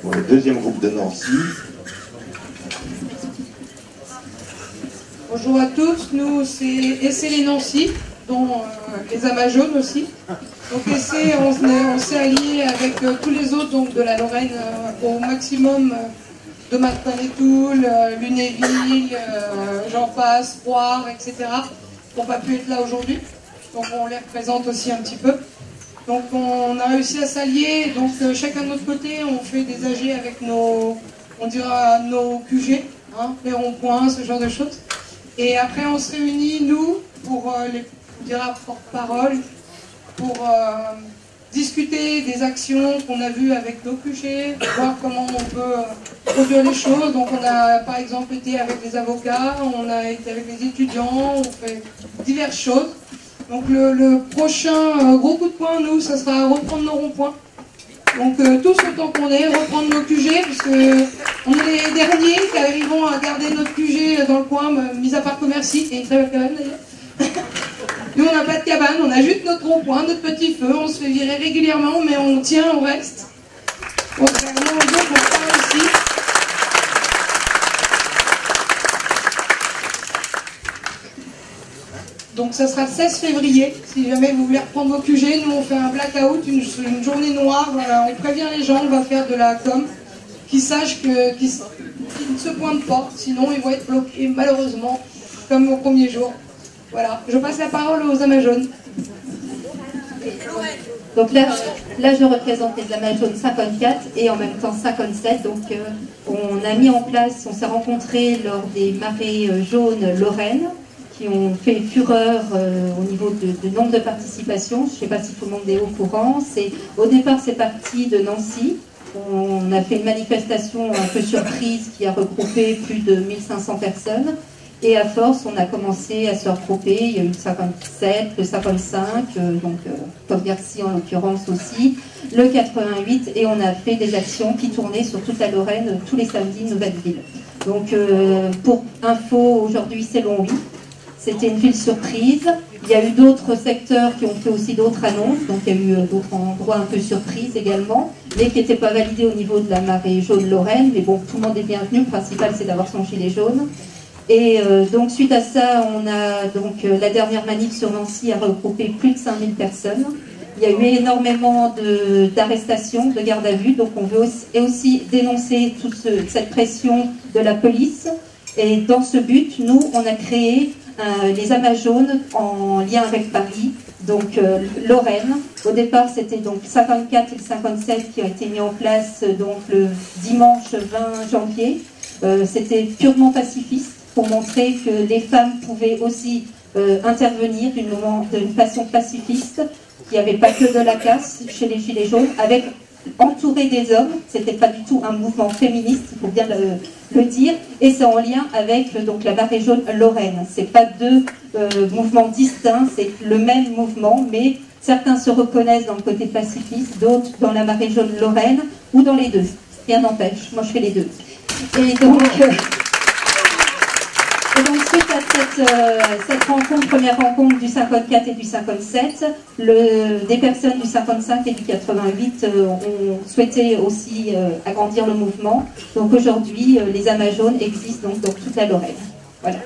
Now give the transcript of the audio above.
pour le deuxième groupe de Nancy. Bonjour à tous, nous c'est Essai les Nancy, dont les Amazones aussi. Donc Essai, on s'est allié avec tous les autres donc, de la Lorraine au maximum de Martin-les-Toul, Lunéville, j'en passe, Roire, etc. qui n'ont pas pu être là aujourd'hui. Donc on les représente aussi un petit peu. Donc on a réussi à s'allier, donc chacun de notre côté, on fait des AG avec nos, on dira nos QG, hein, les ronds-points, ce genre de choses. Et après on se réunit, nous, pour on dira porte-parole, pour discuter des actions qu'on a vues avec nos QG, voir comment on peut produire les choses. Donc on a par exemple été avec les avocats, on a été avec les étudiants, on fait diverses choses. Donc le prochain gros coup de poing, nous, ça sera reprendre nos ronds-points. Donc tous autant qu'on est, reprendre nos QG, parce que on est les derniers qui arriveront à garder notre QG dans le coin, mis à part Commercy, qui est une très belle cabane d'ailleurs. Nous on n'a pas de cabane, on a juste notre rond-point, notre petit feu, on se fait virer régulièrement, mais on tient, on reste. Contrairement aux autres, on n'a pas réussi. Donc ça sera le 16 février, si jamais vous voulez reprendre vos QG. Nous on fait un blackout, une journée noire, on prévient les gens, on va faire de la com, qu'ils sachent qu'ils ne se pointent pas, sinon ils vont être bloqués malheureusement, comme au premier jour. Voilà, je passe la parole aux Amazones. Donc là je représente les Amazones 54 et en même temps 57, donc on a mis en place, on s'est rencontrés lors des marées jaunes Lorraine, qui ont fait fureur au niveau de nombre de participations. Je ne sais pas si tout le monde est au courant. Au départ, c'est parti de Nancy. On a fait une manifestation un peu surprise qui a regroupé plus de 1500 personnes. Et à force, on a commencé à se regrouper. Il y a eu le 57, le 55, donc comme Bercy en l'occurrence aussi, le 88, et on a fait des actions qui tournaient sur toute la Lorraine tous les samedis, Nouvelle-Ville. Donc pour info, aujourd'hui c'est Longwy. C'était une ville surprise. Il y a eu d'autres secteurs qui ont fait aussi d'autres annonces, donc il y a eu d'autres endroits un peu surprises également, mais qui n'étaient pas validés au niveau de la marée jaune Lorraine. Mais bon, tout le monde est bienvenu. Le principal, c'est d'avoir son gilet jaune. Et donc suite à ça, on a donc la dernière manif sur Nancy a regroupé plus de 5000 personnes. Il y a eu énormément d'arrestations, de garde à vue. Donc on veut aussi dénoncer toute cette pression de la police. Et dans ce but, nous, on a créé les Amazones en lien avec Paris, donc Lorraine. Au départ, c'était donc 54 et 57 qui ont été mis en place donc le dimanche 20 janvier. C'était purement pacifiste pour montrer que les femmes pouvaient aussi intervenir d'une façon pacifiste, qu'il n'y avait pas que de la casse chez les Gilets jaunes, avec entouré des hommes. C'était pas du tout un mouvement féministe, il faut bien le dire, et c'est en lien avec donc la marée jaune Lorraine. C'est pas deux mouvements distincts, c'est le même mouvement, mais certains se reconnaissent dans le côté pacifiste, d'autres dans la marée jaune Lorraine, ou dans les deux. Rien n'empêche, moi je fais les deux. Et donc suite à cette rencontre, première rencontre du 54 et du 57, des personnes du 55 et du 88 ont souhaité aussi agrandir le mouvement. Donc aujourd'hui, les Amazones existent donc dans toute la Lorraine. Voilà.